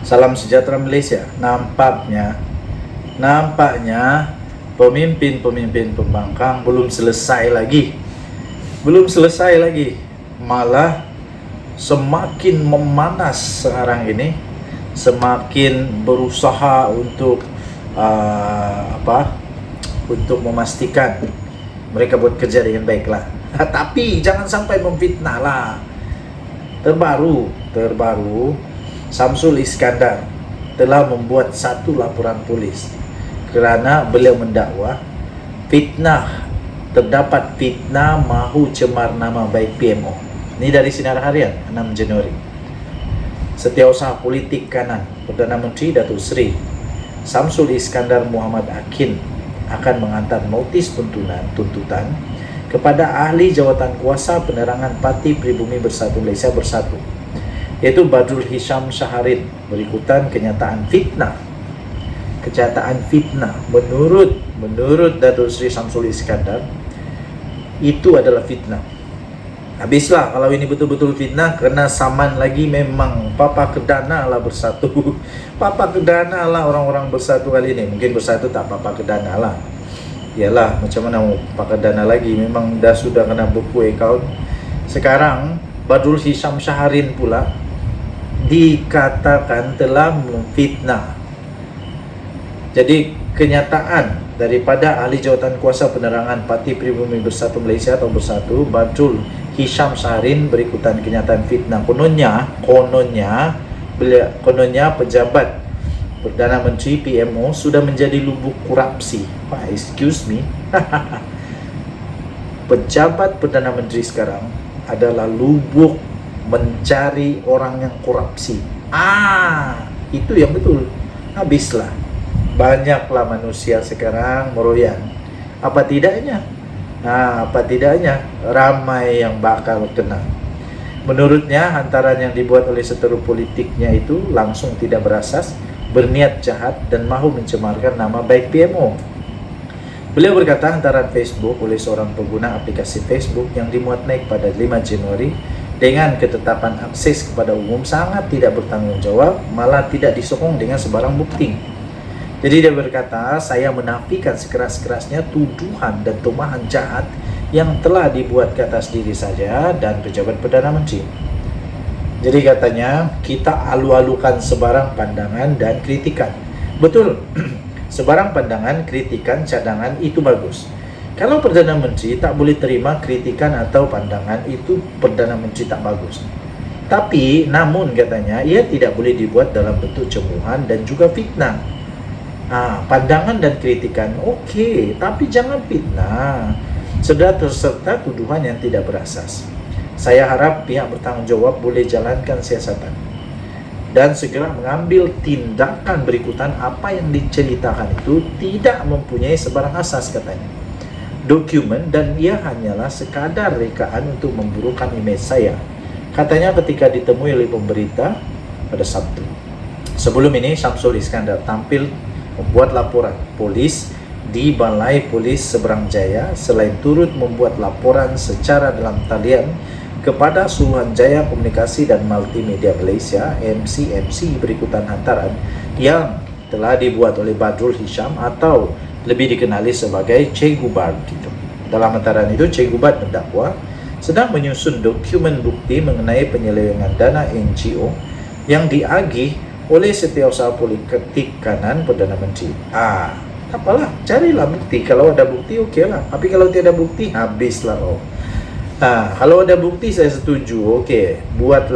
Salam sejahtera Malaysia. Nampaknya pemimpin pembangkang belum selesai lagi. Malah semakin memanas sekarang ini, semakin berusaha untuk untuk memastikan mereka buat kerja dengan baiklah. Tapi jangan sampai memfitnah lah. Terbaru Samsul Iskandar telah membuat satu laporan polis kerana beliau mendakwa terdapat fitnah mahu cemar nama baik PMO. Ini dari Sinar Harian 6 Januari. Setiausaha politik kanan Perdana Menteri Datuk Seri Samsul Iskandar Muhammad Akin akan menghantar notis tuntutan kepada ahli jawatan kuasa penerangan Parti Pribumi Bersatu Malaysia Bersatu, yaitu Badrul Hisham Shaharin, berikutan kenyataan fitnah. Menurut Datuk Seri Samsul Iskandar, itu adalah fitnah. Habislah kalau ini betul-betul fitnah, kena saman lagi memang Papa Kedana lah Bersatu. Papa Kedana lah orang-orang Bersatu kali ini. Mungkin Bersatu tak Papa Kedana lah. Yalah, macam mana mau Papa Kedana lagi, memang dah sudah kena buku account. Sekarang Badrul Hisham Shaharin pula dikatakan telah memfitnah. Jadi kenyataan daripada ahli jawatan kuasa penerangan Parti Pribumi Bersatu Malaysia atau Bersatu, Badrul Hisham Shaharin, berikutan kenyataan fitnah. Kononnya pejabat Perdana Menteri PMO sudah menjadi lubuk korupsi. Excuse me. Pejabat Perdana Menteri sekarang adalah lubuk mencari orang yang korupsi. Itu yang betul. Habislah. Banyaklah manusia sekarang meroyan. Apa tidaknya ramai yang bakal kena. Menurutnya, hantaran yang dibuat oleh seteru politiknya itu langsung tidak berasas, berniat jahat dan mahu mencemarkan nama baik PMO. Beliau berkata hantaran Facebook oleh seorang pengguna aplikasi Facebook yang dimuat naik pada 5 Januari dengan ketetapan akses kepada umum sangat tidak bertanggungjawab, malah tidak disokong dengan sebarang bukti. Jadi dia berkata, saya menafikan sekeras-kerasnya tuduhan dan tumahan jahat yang telah dibuat ke atas diri saja dan pejabat Perdana Menteri. Jadi katanya, kita alu-alukan sebarang pandangan dan kritikan. Betul, sebarang pandangan, kritikan, cadangan itu bagus. Kalau Perdana Menteri tak boleh terima kritikan atau pandangan, itu Perdana Menteri tak bagus. Tapi, namun katanya, ia tidak boleh dibuat dalam bentuk cemoohan dan juga fitnah. Pandangan dan kritikan okey, tapi jangan fitnah serta tuduhan yang tidak berasas. Saya harap pihak bertanggung jawab boleh jalankan siasatan dan segera mengambil tindakan berikutan. Apa yang diceritakan itu tidak mempunyai sebarang asas, katanya. Dokumen dan ia hanyalah sekadar rekaan untuk memburukkan imej saya, katanya ketika ditemui oleh pemberita pada Sabtu. Sebelum ini, Samsul Iskandar tampil membuat laporan polis di Balai Polis Seberang Jaya selain turut membuat laporan secara dalam talian kepada Suruhanjaya Komunikasi dan Multimedia Malaysia MCMC berikutan hantaran yang telah dibuat oleh Badrul Hisham atau lebih dikenali sebagai Cik Gubad. Dalam hantaran itu, Cik Gubad mendakwa sedang menyusun dokumen bukti mengenai penyelewengan dana NGO yang diagih oleh Setiausaha Politik Kanan Perdana Menteri. Apalah, carilah bukti. Kalau ada bukti, okeylah. Tapi kalau tiada bukti, habislah. Kalau ada bukti, saya setuju. Okey, buat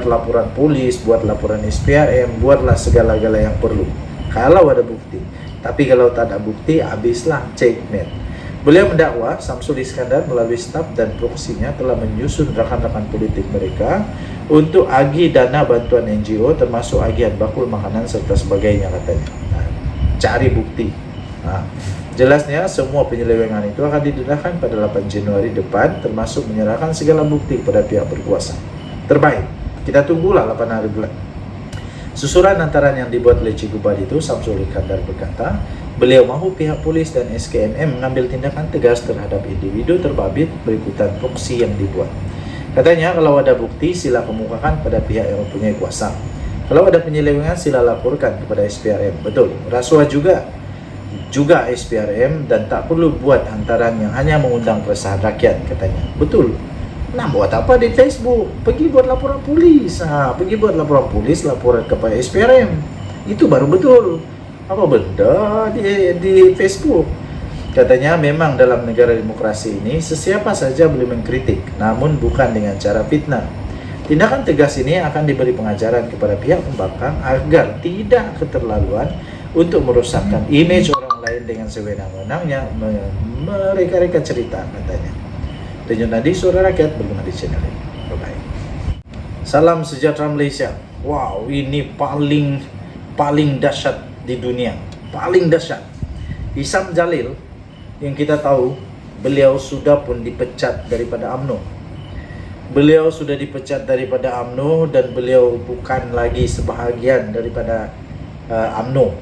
laporan polis, buat laporan SPRM, buatlah segala-gala yang perlu. Kalau ada bukti. Tapi kalau tak ada bukti, habislah, checkmate. Beliau mendakwa Samsul Iskandar melalui staf dan proksinya telah menyusun rakan-rakan politik mereka untuk agih dana bantuan NGO termasuk agihan bakul makanan serta sebagainya, katanya. Cari bukti. Jelasnya semua penyelewengan itu akan didedahkan pada 8 Januari depan, termasuk menyerahkan segala bukti kepada pihak berkuasa. Terbaik, kita tunggulah 8 hari bulan. Susuran antara yang dibuat oleh Cikgu Badi itu, Samsul Iskandar berkata, beliau mahu pihak polis dan SKNM mengambil tindakan tegas terhadap individu terbabit berikutan proksi yang dibuat. Katanya, kalau ada bukti sila kemukakan pada pihak yang mempunyai kuasa. Kalau ada penyelewengan sila laporkan kepada SPRM. Betul, rasuah juga SPRM dan tak perlu buat hantaran yang hanya mengundang keresahan rakyat, katanya. Betul. Nah, buat apa di Facebook? Pergi buat laporan polis. Pergi buat laporan polis, laporan kepada SPRM. Itu baru betul. Apa benda di Facebook? Katanya memang dalam negara demokrasi ini sesiapa saja boleh mengkritik, namun bukan dengan cara fitnah. Tindakan tegas ini akan diberi pengajaran kepada pihak pembangkang agar tidak keterlaluan untuk merusakkan imej orang lain dengan sewenang-wenangnya mereka-reka cerita, katanya. Denyut nadi suara rakyat berguna di channel ini. Bye-bye. Salam sejahtera Malaysia. Wow, ini paling dahsyat di dunia. Paling dahsyat. Isham Jalil, yang kita tahu beliau sudah pun dipecat daripada UMNO. Beliau sudah dipecat daripada UMNO dan beliau bukan lagi sebahagian daripada UMNO.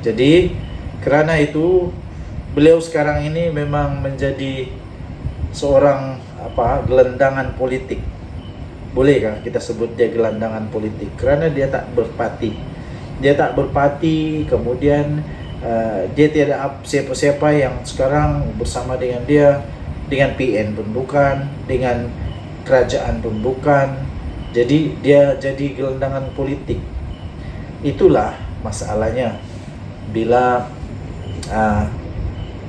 Jadi kerana itu beliau sekarang ini memang menjadi seorang gelandangan politik. Bolehkah kita sebut dia gelandangan politik? Kerana dia tak berparti. Kemudian dia tiada siapa-siapa yang sekarang bersama dengan dia. Dengan PN pun bukan, dengan kerajaan pun bukan. Jadi dia jadi gelandangan politik. Itulah masalahnya bila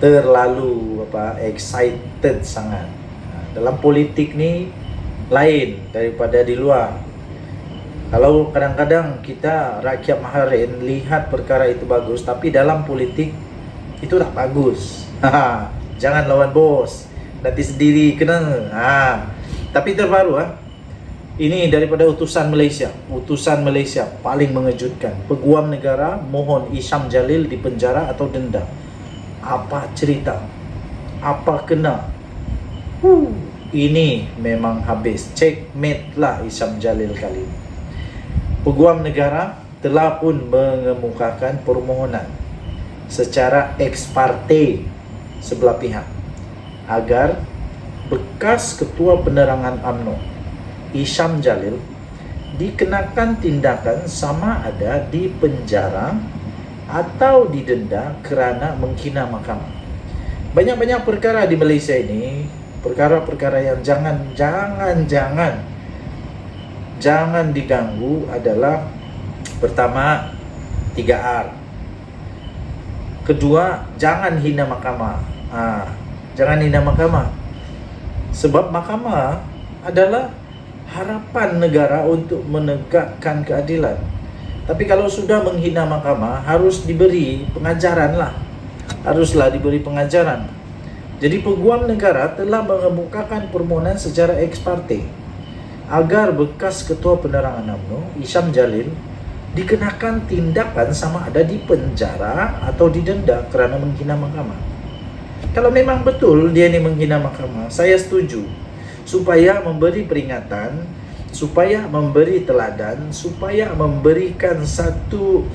terlalu excited sangat. Dalam politik ni lain daripada di luar. Kalau kadang-kadang kita rakyat Maharin lihat perkara itu bagus, tapi dalam politik itu tak bagus. Jangan lawan bos, nanti sendiri kena. Tapi terbaru ini daripada utusan Malaysia paling mengejutkan. Peguam negara mohon Isham Jalil dipenjara atau denda. Apa cerita? Apa kena? Ini memang habis. Checkmate lah Isham Jalil kali ini. Peguam negara telah pun mengemukakan permohonan secara ex parte sebelah pihak agar bekas Ketua Penerangan UMNO Isham Jalil dikenakan tindakan sama ada di penjara atau didenda kerana menghina mahkamah. Banyak-banyak perkara di Malaysia ini, perkara-perkara yang jangan diganggu adalah pertama 3R. Kedua, jangan hina mahkamah. Jangan hina mahkamah. Sebab mahkamah adalah harapan negara untuk menegakkan keadilan. Tapi kalau sudah menghina mahkamah, harus diberi pengajaran lah. Haruslah diberi pengajaran. Jadi peguam negara telah mengemukakan permohonan secara ex parte agar bekas Ketua Penerangan UMNO Isham Jalil dikenakan tindakan sama ada di penjara atau didenda kerana menghina mahkamah. Kalau memang betul dia ni menghina mahkamah, saya setuju supaya memberi peringatan, supaya memberi teladan, supaya memberikan satu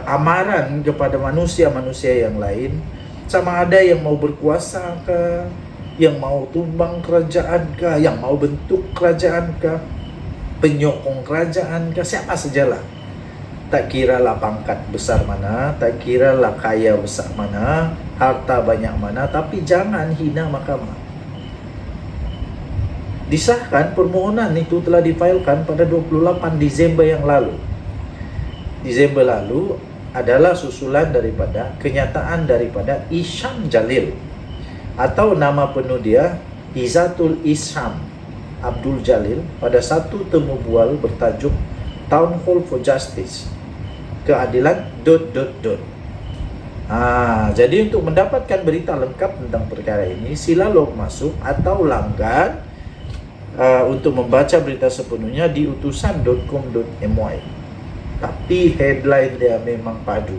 amaran kepada manusia-manusia yang lain, sama ada yang mau berkuasa ke, yang mau tumbang kerajaan ke, yang mau bentuk kerajaan ke, penyokong kerajaan ke, siapa sajalah. Tak kiralah pangkat besar mana, tak kiralah kaya besar mana, harta banyak mana, tapi jangan hina mahkamah. Disahkan permohonan itu telah difailkan pada 28 Disember yang lalu. Desember lalu adalah susulan daripada kenyataan daripada Isham Jalil atau nama penuh dia Izzatul Isham Abdul Jalil pada satu temu bual bertajuk Town Hall for Justice, keadilan ... Jadi untuk mendapatkan berita lengkap tentang perkara ini, sila log masuk atau langgan untuk membaca berita sepenuhnya di utusan.com.my. Tapi headline dia memang padu.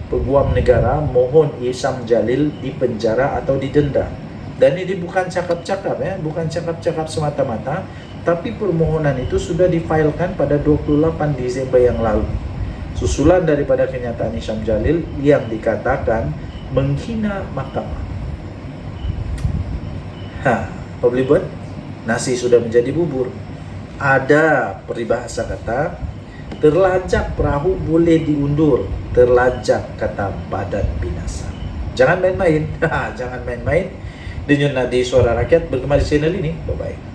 Peguam negara mohon Isham Jalil dipenjara atau didenda. Dan ini bukan cakap-cakap bukan cakap-cakap semata-mata, Tapi permohonan itu sudah difailkan pada 28 Desember yang lalu. Susulan daripada kenyataan Hisham Jalil yang dikatakan menghina mahkamah. Apa boleh buat? Nasi sudah menjadi bubur. Ada peribahasa kata, terlajak perahu boleh diundur, terlajak kata badan binasa. Jangan main-main. Jangan main-main. Denyut nadi suara rakyat bergema di channel ini. Bye-bye.